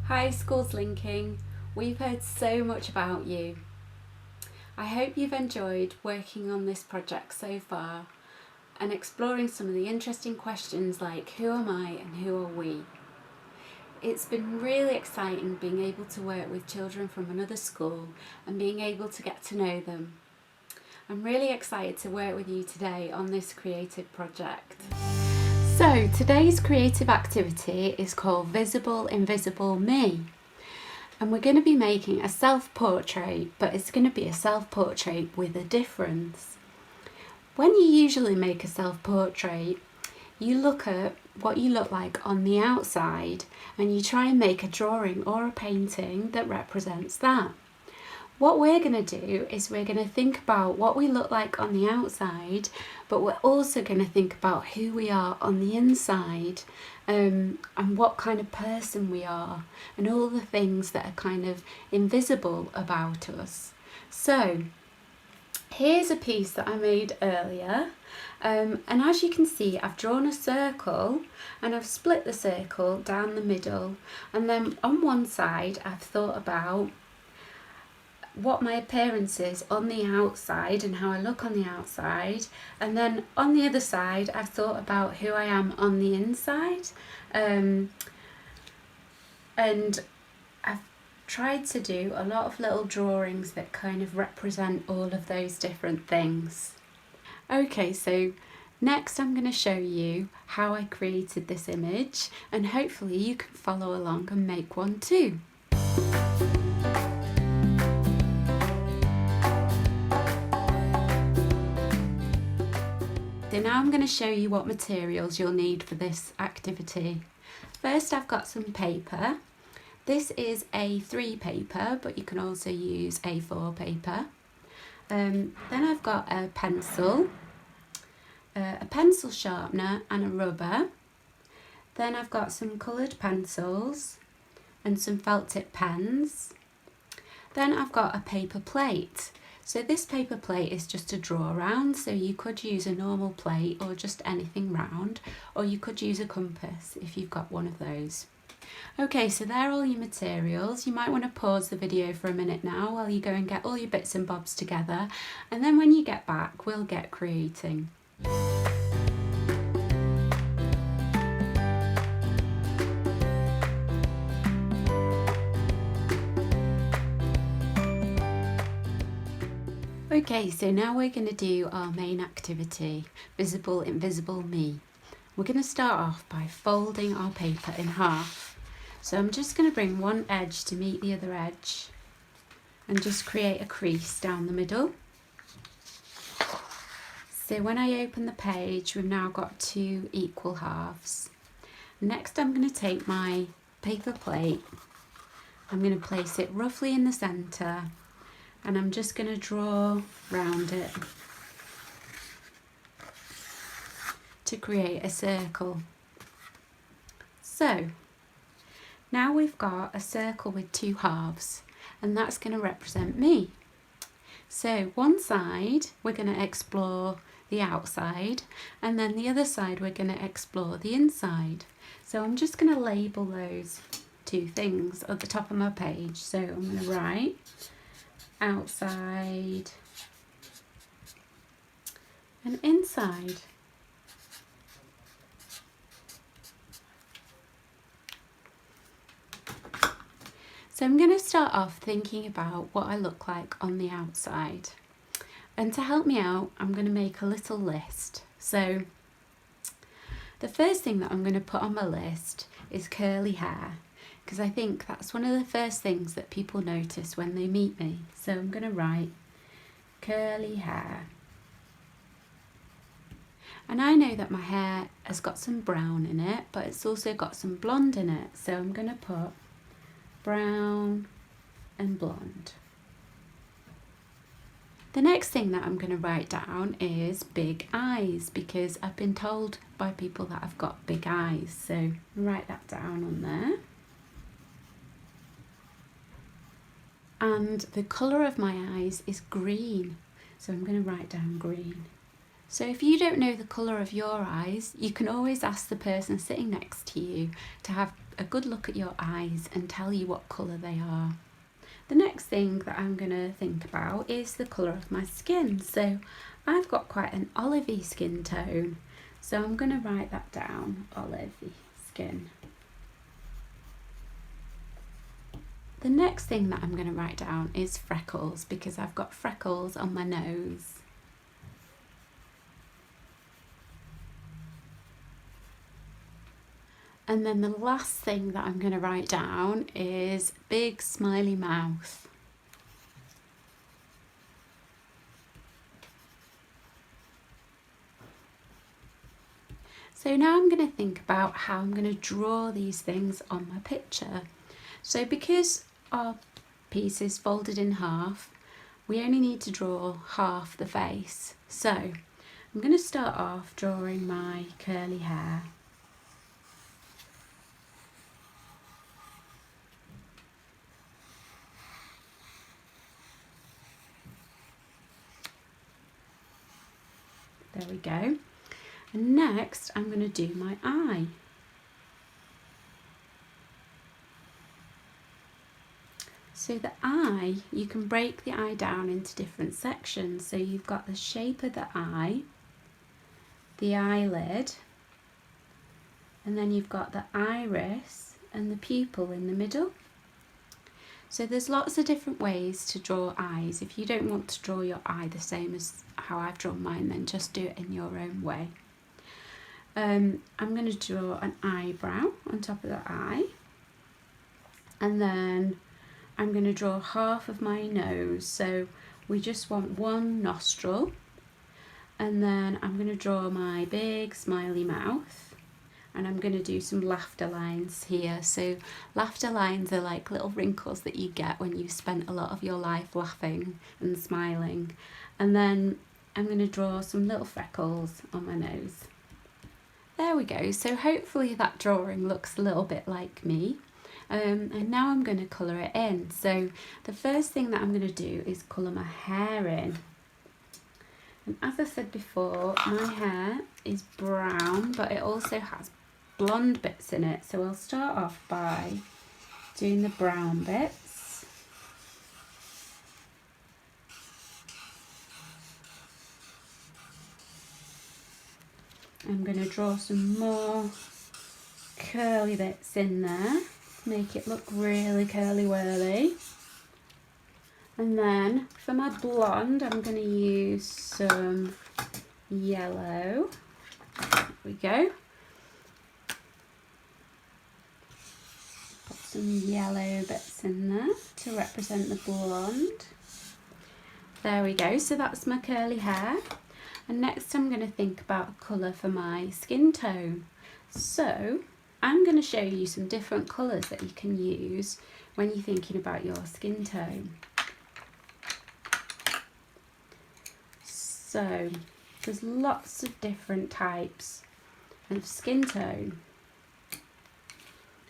Hi Schools Linking, we've heard so much about you. I hope you've enjoyed working on this project so far and exploring some of the interesting questions like who am I and who are we? It's been really exciting being able to work with children from another school and being able to get to know them. I'm really excited to work with you today on this creative project. So today's creative activity is called Visible Invisible Me. And we're going to be making a self-portrait, but it's going to be a self-portrait with a difference. When you usually make a self-portrait, you look at what you look like on the outside and you try and make a drawing or a painting that represents that. What we're going to do is we're going to think about what we look like on the outside, but we're also going to think about who we are on the inside, and what kind of person we are, and all the things that are kind of invisible about us. So here's a piece that I made earlier, and as you can see, I've drawn a circle and I've split the circle down the middle, and then on one side I've thought about what my appearance is on the outside and how I look on the outside, and then on the other side I've thought about who I am on the inside, and I've tried to do a lot of little drawings that kind of represent all of those different things. Okay, so next I'm going to show you how I created this image, and hopefully you can follow along and make one too. So now I'm going to show you what materials you'll need for this activity. First, I've got some paper. This is A3 paper, but you can also use A4 paper. Then I've got a pencil sharpener and a rubber. Then I've got some coloured pencils and some felt tip pens. Then I've got a paper plate. So this paper plate is just to draw around, so you could use a normal plate or just anything round, or you could use a compass if you've got one of those. Okay, so they're all your materials. You might want to pause the video for a minute now while you go and get all your bits and bobs together, and then when you get back we'll get creating. Okay, so now we're going to do our main activity, Visible Invisible Me. We're going to start off by folding our paper in half. So I'm just going to bring one edge to meet the other edge and just create a crease down the middle. So when I open the page, we've now got two equal halves. Next, I'm going to take my paper plate. I'm going to place it roughly in the centre, and I'm just going to draw round it to create a circle. So now we've got a circle with two halves, and that's going to represent me. So one side we're going to explore the outside, and then the other side we're going to explore the inside. So I'm just going to label those two things at the top of my page. So I'm going to write outside and inside. So I'm going to start off thinking about what I look like on the outside. And to help me out, I'm going to make a little list. So the first thing that I'm going to put on my list is curly hair, because I think that's one of the first things that people notice when they meet me. So I'm going to write curly hair. And I know that my hair has got some brown in it, but it's also got some blonde in it. So I'm going to put brown and blonde. The next thing that I'm going to write down is big eyes, because I've been told by people that I've got big eyes. So write that down on there. And the colour of my eyes is green, so I'm going to write down green. So if you don't know the colour of your eyes, you can always ask the person sitting next to you to have a good look at your eyes and tell you what colour they are. The next thing that I'm going to think about is the colour of my skin. So I've got quite an olivey skin tone, so I'm going to write that down, olivey skin. The next thing that I'm going to write down is freckles, because I've got freckles on my nose. And then the last thing that I'm going to write down is big smiley mouth. So now I'm going to think about how I'm going to draw these things on my picture. So because our piece is folded in half, we only need to draw half the face. So I'm going to start off drawing my curly hair. There we go. And next I'm going to do my eye. So the eye, you can break the eye down into different sections. So you've got the shape of the eye, the eyelid, and then you've got the iris and the pupil in the middle. So there's lots of different ways to draw eyes. If you don't want to draw your eye the same as how I've drawn mine, then just do it in your own way. I'm going to draw an eyebrow on top of the eye, and then I'm going to draw half of my nose. So we just want one nostril, and then I'm going to draw my big smiley mouth. And I'm going to do some laughter lines here. So laughter lines are like little wrinkles that you get when you've spent a lot of your life laughing and smiling. And then I'm going to draw some little freckles on my nose. There we go. So hopefully that drawing looks a little bit like me. And now I'm going to colour it in. So the first thing that I'm going to do is colour my hair in. And as I said before, my hair is brown, but it also has blonde bits in it, so I'll start off by doing the brown bits. I'm going to draw some more curly bits in there, make it look really curly whirly. And then for my blonde, I'm going to use some yellow. There we go. Some yellow bits in there to represent the blonde. There we go, so that's my curly hair. And next I'm going to think about a colour for my skin tone. So I'm going to show you some different colours that you can use when you're thinking about your skin tone. So there's lots of different types of skin tone,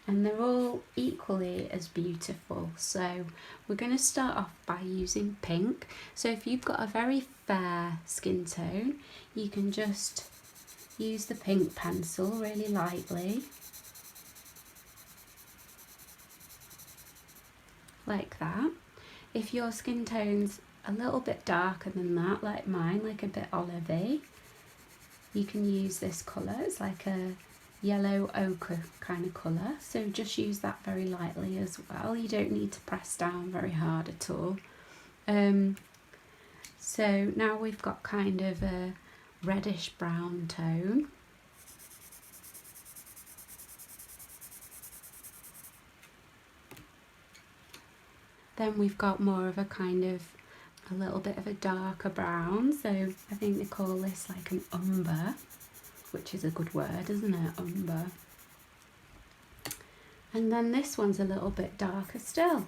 and they're all equally as beautiful. So we're going to start off by using pink. So if you've got a very fair skin tone, you can just use the pink pencil really lightly, like that. If your skin tone's a little bit darker than that, like mine, like a bit olivey, you can use this colour. It's like a yellow ochre kind of colour, so just use that very lightly as well. You don't need to press down very hard at all. So now we've got kind of a reddish brown tone. Then we've got more of a kind of a little bit of a darker brown, so I think they call this like an umber, which is a good word, isn't it? Umber. And then this one's a little bit darker still.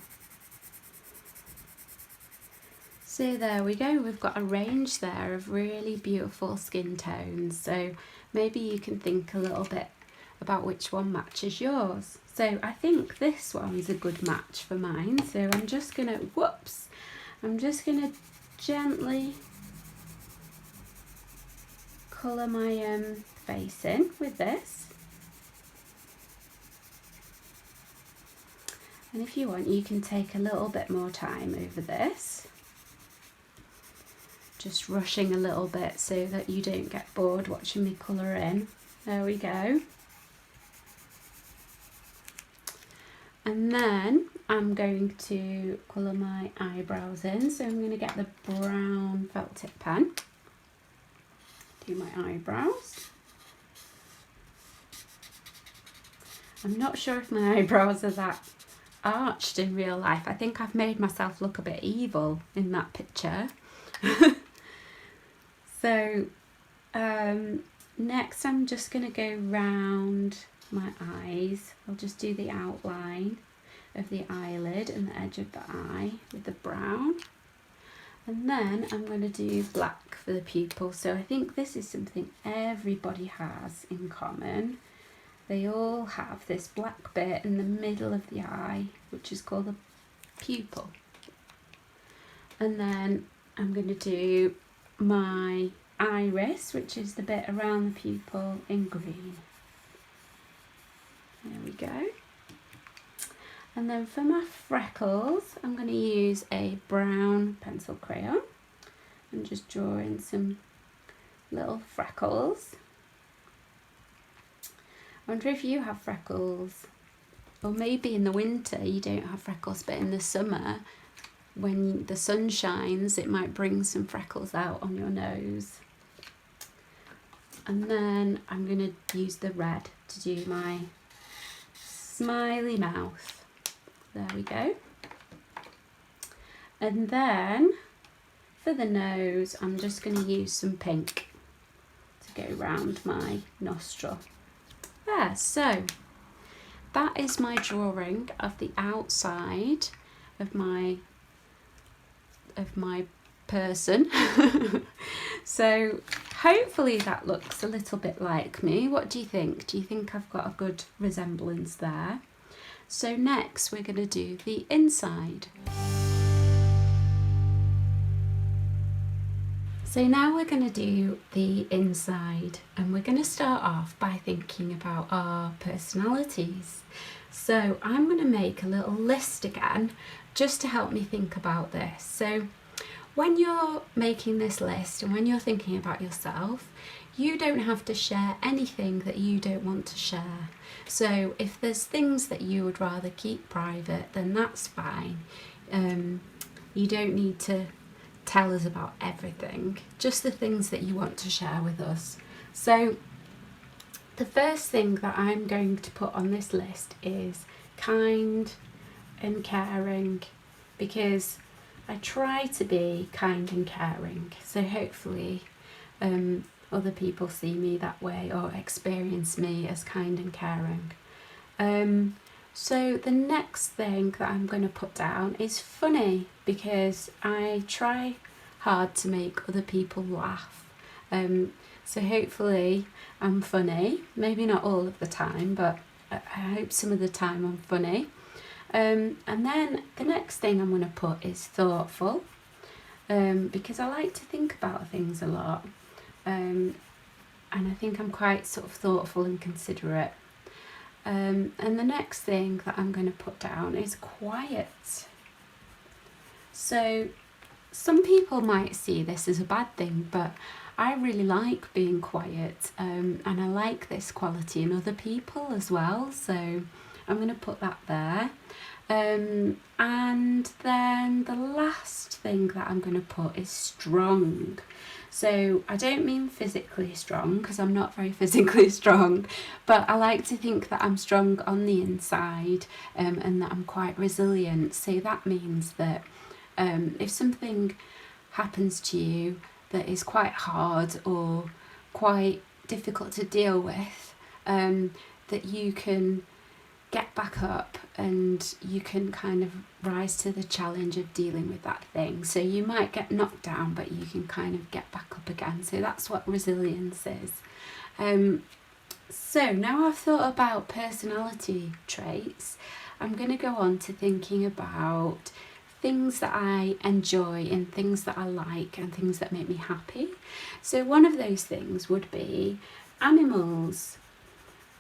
So there we go, we've got a range there of really beautiful skin tones. So maybe you can think a little bit about which one matches yours. So I think this one's a good match for mine. So I'm just gonna, I'm just gonna gently colour my face in with this. And if you want, you can take a little bit more time over this. Just rushing a little bit so that you don't get bored watching me colour in. There we go. And then I'm going to colour my eyebrows in. So I'm going to get the brown felt tip pen. Do my eyebrows. I'm not sure if my eyebrows are that arched in real life. I think I've made myself look a bit evil in that picture. So next I'm just going to go round my eyes. I'll just do the outline of the eyelid and the edge of the eye with the brown. And then I'm going to do black for the pupil. So I think this is something everybody has in common. They all have this black bit in the middle of the eye, which is called the pupil. And then I'm going to do my iris, which is the bit around the pupil, in green. There we go. And then for my freckles, I'm going to use a brown pencil crayon and just draw in some little freckles. I wonder if you have freckles, or maybe in the winter you don't have freckles, but in the summer when the sun shines it might bring some freckles out on your nose. And then I'm going to use the red to do my smiley mouth. There we go. And then for the nose I'm just going to use some pink to go round my nostril. There, so that is my drawing of the outside of my person. So hopefully that looks a little bit like me. What do you think? Do you think I've got a good resemblance there? So next we're going to do the inside. So now we're going to do the inside, and we're going to start off by thinking about our personalities. So I'm going to make a little list again just to help me think about this. So when you're making this list and when you're thinking about yourself, you don't have to share anything that you don't want to share. So if there's things that you would rather keep private, then that's fine. You don't need to tell us about everything, just the things that you want to share with us. So the first thing that I'm going to put on this list is kind and caring, because I try to be kind and caring, so hopefully other people see me that way or experience me as kind and caring. So the next thing that I'm going to put down is funny, because I try hard to make other people laugh. So hopefully I'm funny, maybe not all of the time, but I hope some of the time I'm funny. And then the next thing I'm going to put is thoughtful, because I like to think about things a lot, and I think I'm quite sort of thoughtful and considerate. And the next thing that I'm going to put down is quiet. So some people might see this as a bad thing, but I really like being quiet, and I like this quality in other people as well, so I'm going to put that there. And then the last thing that I'm going to put is strong. So I don't mean physically strong, because I'm not very physically strong, but I like to think that I'm strong on the inside, and that I'm quite resilient. So that means that if something happens to you that is quite hard or quite difficult to deal with, that you can get back up and you can kind of rise to the challenge of dealing with that thing. So you might get knocked down, but you can kind of get back up again. So that's what resilience is. So now I've thought about personality traits, I'm going to go on to thinking about things that I enjoy and things that I like and things that make me happy. So one of those things would be animals.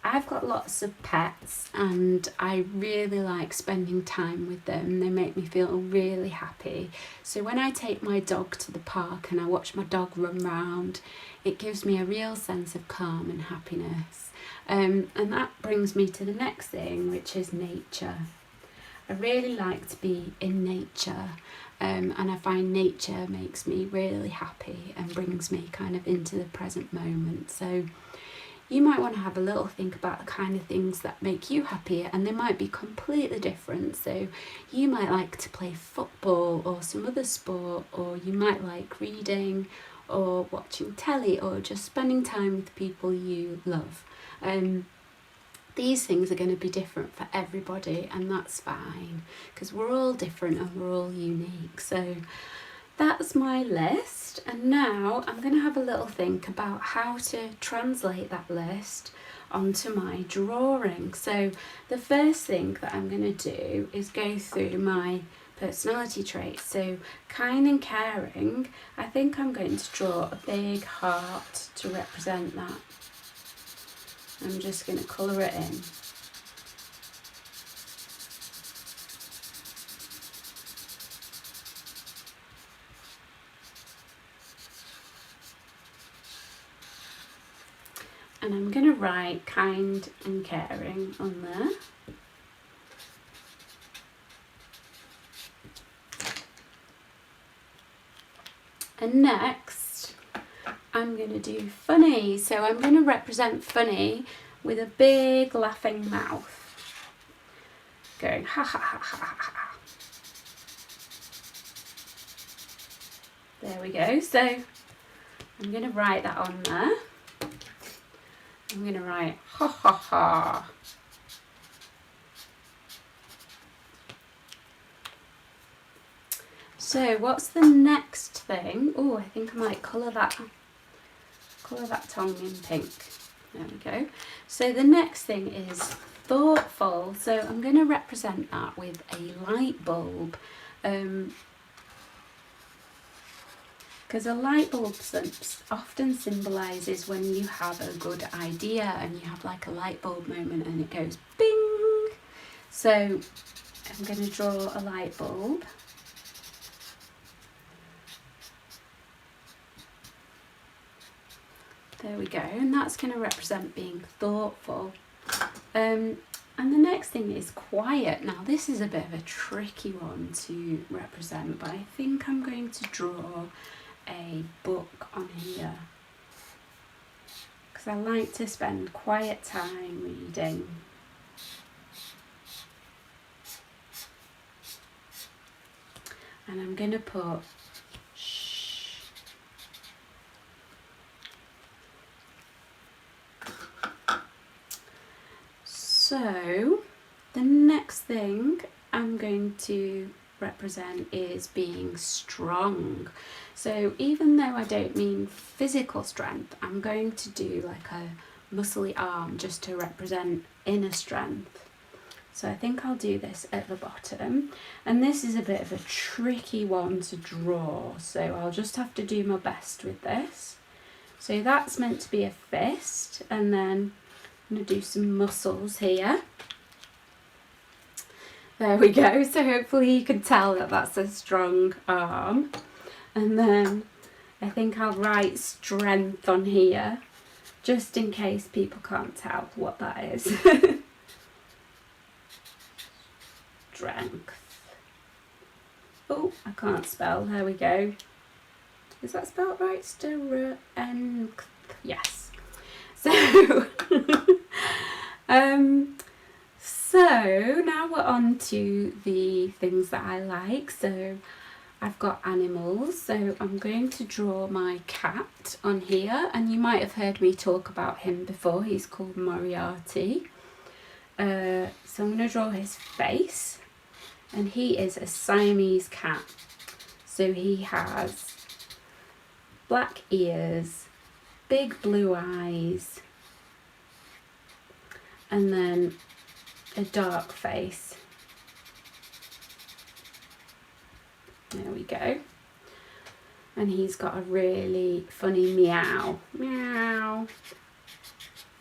I've got lots of pets and I really like spending time with them. They make me feel really happy. So when I take my dog to the park and I watch my dog run round, it gives me a real sense of calm and happiness. And that brings me to the next thing, which is nature. I really like to be in nature, and I find nature makes me really happy and brings me kind of into the present moment. So you might want to have a little think about the kind of things that make you happier, and they might be completely different. So you might like to play football or some other sport, or you might like reading or watching telly or just spending time with people you love. These things are going to be different for everybody, and that's fine because we're all different and we're all unique. So that's my list, and now I'm going to have a little think about how to translate that list onto my drawing. So the first thing that I'm going to do is go through my personality traits. So kind and caring, I think I'm going to draw a big heart to represent that. I'm just going to colour it in. And I'm going to write kind and caring on there. And next, I'm going to do funny. So I'm going to represent funny with a big laughing mouth. Going ha ha ha ha ha ha. There we go. So I'm going to write that on there. I'm going to write ha ha ha. So what's the next thing? Oh, I think I might colour that tongue in pink. There we go. So the next thing is thoughtful. So I'm going to represent that with a light bulb. Because a light bulb often symbolises when you have a good idea and you have like a light bulb moment and it goes bing. So I'm going to draw a light bulb. There we go, and that's going to represent being thoughtful. And the next thing is quiet. Now this is a bit of a tricky one to represent, but I think I'm going to draw a book on here because I like to spend quiet time reading. And I'm going to put shh. So the next thing I'm going to represent is being strong. So even though I don't mean physical strength, I'm going to do like a muscly arm just to represent inner strength. So I think I'll do this at the bottom, and this is a bit of a tricky one to draw, so I'll just have to do my best with this. So that's meant to be a fist, and then I'm going to do some muscles here. There we go, so hopefully you can tell that that's a strong arm. And then I think I'll write strength on here, just in case people can't tell what that is. Strength. Oh, I can't spell, there we go. Is that spelled right? Strength. Yes. So, so now we're on to the things that I like. So I've got animals, so I'm going to draw my cat on here, and you might have heard me talk about him before. He's called Moriarty. So I'm going to draw his face, and he is a Siamese cat. So he has black ears, big blue eyes, and then a dark face. There we go. And he's got a really funny meow. Meow.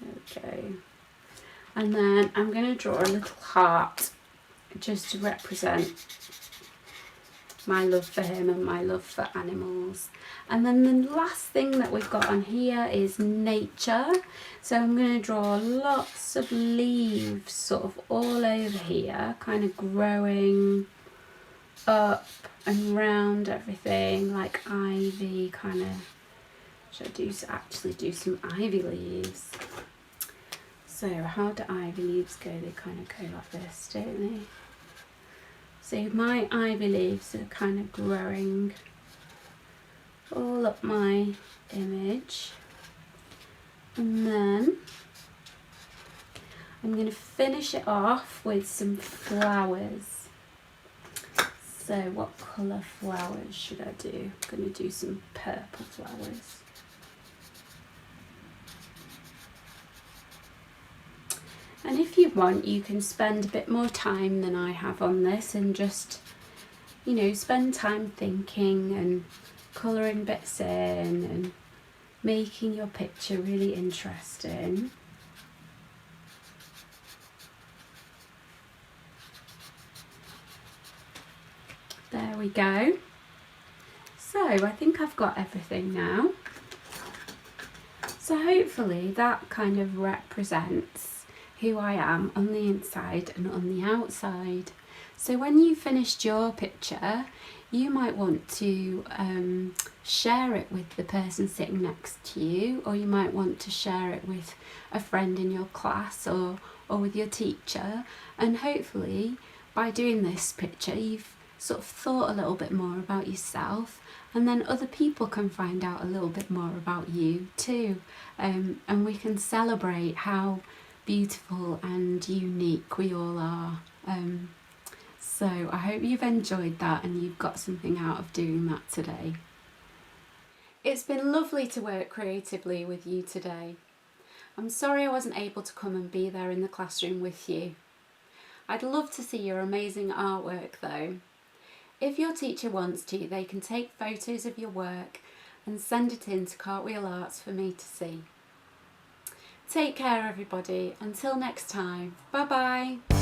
There we go. And then I'm going to draw a little heart just to represent my love for him and my love for animals. And then the last thing that we've got on here is nature. So I'm going to draw lots of leaves sort of all over here, kind of growing up and round everything, like ivy kind of. Should I actually do some ivy leaves? So how do ivy leaves go? They kind of go like this, don't they? So my ivy leaves are kind of growing all up my image. And then I'm going to finish it off with some flowers. So what colour flowers should I do? I'm going to do some purple flowers. And if you want, you can spend a bit more time than I have on this and just, you know, spend time thinking and colouring bits in and making your picture really interesting. There we go. So I think I've got everything now. So hopefully that kind of represents who I am on the inside and on the outside. So when you finished your picture, you might want to share it with the person sitting next to you, or you might want to share it with a friend in your class or with your teacher. And hopefully by doing this picture, you've sort of thought a little bit more about yourself, and then other people can find out a little bit more about you too. And we can celebrate how beautiful and unique we all are. So I hope you've enjoyed that and you've got something out of doing that today. It's been lovely to work creatively with you today. I'm sorry I wasn't able to come and be there in the classroom with you. I'd love to see your amazing artwork though. If your teacher wants to, they can take photos of your work and send it in to Cartwheel Arts for me to see. Take care everybody, until next time, bye bye.